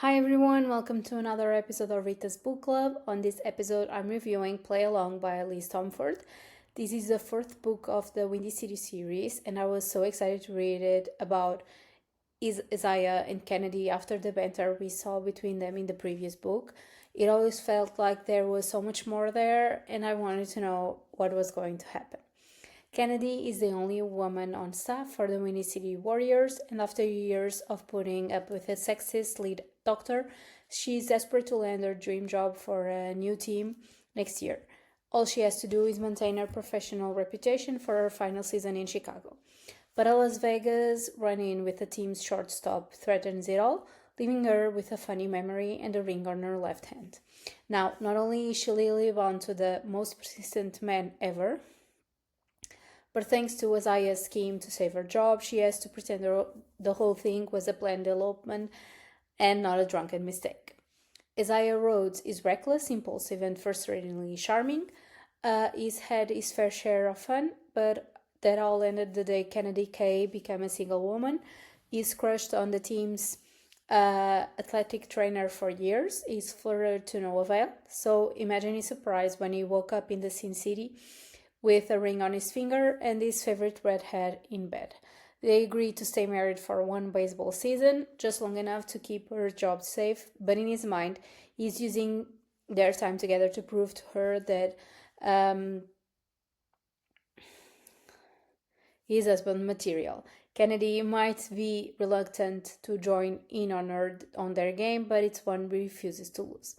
Hi everyone, welcome to another episode of Rita's Book Club. On this episode, I'm reviewing Play Along by Liz Tomforde. This is the fourth book of the Windy City series, and I was so excited to read it about Isaiah and Kennedy after the banter we saw between them in the previous book. It always felt like there was so much more there, and I wanted to know what was going to happen. Kennedy is the only woman on staff for the Windy City Warriors, and after years of putting up with a sexist lead doctor, she is desperate to land her dream job for a new team next year. All she has to do is maintain her professional reputation for her final season in Chicago. But a Las Vegas run-in with the team's shortstop threatens it all, leaving her with a funny memory and a ring on her left hand. Now, not only is she legally bound to the most persistent man ever, but thanks to Isaiah's scheme to save her job, she has to pretend the whole thing was a planned elopement and not a drunken mistake. Isaiah Rhodes is reckless, impulsive, and frustratingly charming. He's had his fair share of fun, but that all ended the day Kennedy Kay became a single woman. He's crushed on the team's athletic trainer for years. He's flirted to no avail. So imagine his surprise when he woke up in the Sin City with a ring on his finger and his favorite redhead in bed. They agreed to stay married for one baseball season, just long enough to keep her job safe, but in his mind, he's using their time together to prove to her that his husband material. Kennedy might be reluctant to join in on their game, but it's one he refuses to lose.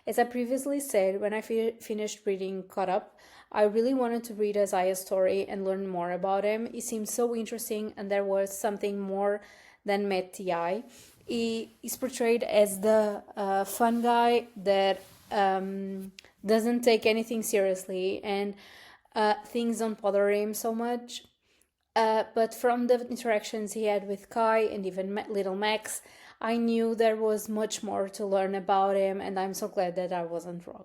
As I previously said, when I finished reading Caught Up, I really wanted to read Isaiah's story and learn more about him. He seemed so interesting, and there was something more than met the eye. He is portrayed as the fun guy that doesn't take anything seriously, and things don't bother him so much. But from the interactions he had with Kai and even little Max, I knew there was much more to learn about him, and I'm so glad that I wasn't wrong.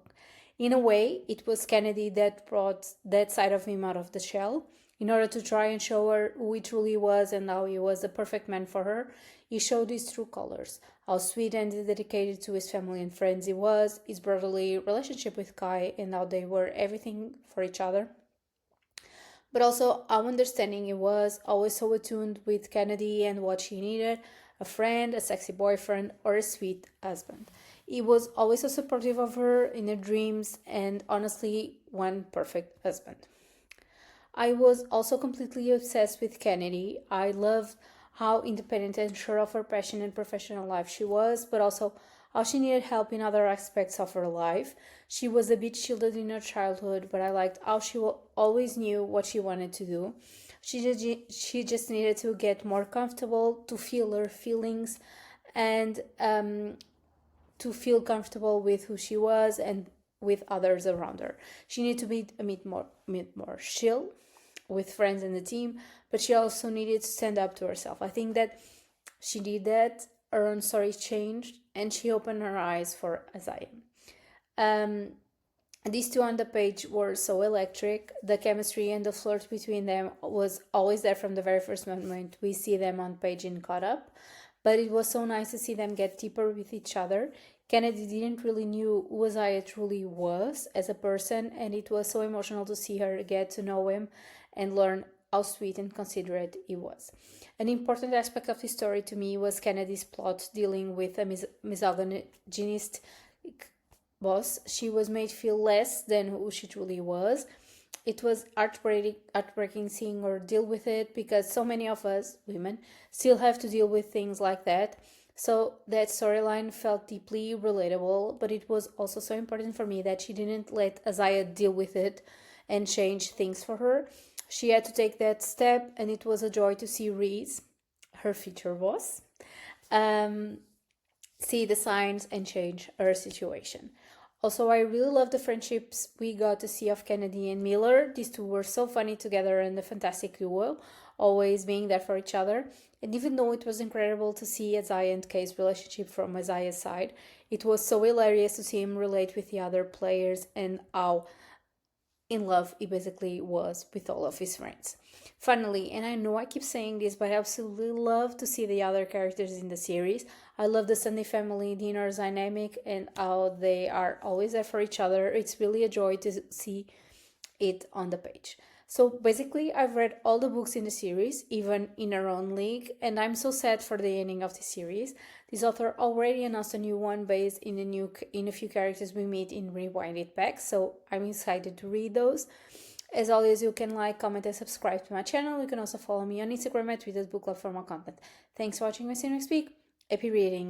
In a way, it was Kennedy that brought that side of him out of the shell. In order to try and show her who he truly was and how he was the perfect man for her, he showed his true colors, how sweet and dedicated to his family and friends he was, his brotherly relationship with Kai, and how they were everything for each other. But also how understanding he was, always so attuned with Kennedy and what she needed, a friend, a sexy boyfriend, or a sweet husband. He was always so supportive of her in her dreams and honestly one perfect husband. I was also completely obsessed with Kennedy. I loved how independent and sure of her passion and professional life she was, but also how she needed help in other aspects of her life. She was a bit shielded in her childhood, but I liked how she always knew what she wanted to do. She just needed to get more comfortable, to feel her feelings, and to feel comfortable with who she was and with others around her. She needed to be a bit more chill with friends and the team, but she also needed to stand up to herself. I think that she did that. Her own story changed, and she opened her eyes for Isaiah. These two on the page were so electric. The chemistry and the flirt between them was always there from the very first moment we see them on page in Caught Up. But it was so nice to see them get deeper with each other. Kennedy didn't really knew who Isaiah truly was as a person, and it was so emotional to see her get to know him and learn how sweet and considerate he was. An important aspect of the story to me was Kennedy's plot dealing with a misogynist boss. She was made feel less than who she truly was. It was heartbreaking seeing her deal with it, because so many of us, women, still have to deal with things like that. So that storyline felt deeply relatable, but it was also so important for me that she didn't let Isaiah deal with it and change things for her. She had to take that step, and it was a joy to see Reese, her future boss, see the signs and change her situation. Also, I really love the friendships we got to see of Kennedy and Miller. These two were so funny together and a fantastic duo, always being there for each other. And even though it was incredible to see Isaiah and Kay's relationship from Isaiah's side, it was so hilarious to see him relate with the other players and how in love he basically was with all of his friends. Finally, and I know I keep saying this, but I absolutely love to see the other characters in the series. I love the Sunday family dinners dynamic and how they are always there for each other. It's really a joy to see it on the page. So basically, I've read all the books in the series, even in our own league, and I'm so sad for the ending of the series. This author already announced a new one based in a few characters we meet in Rewind It Back, so I'm excited to read those. As always, you can like, comment, and subscribe to my channel. You can also follow me on Instagram at ritasbookclub for more content. Thanks for watching. I'll see you next week. Happy reading!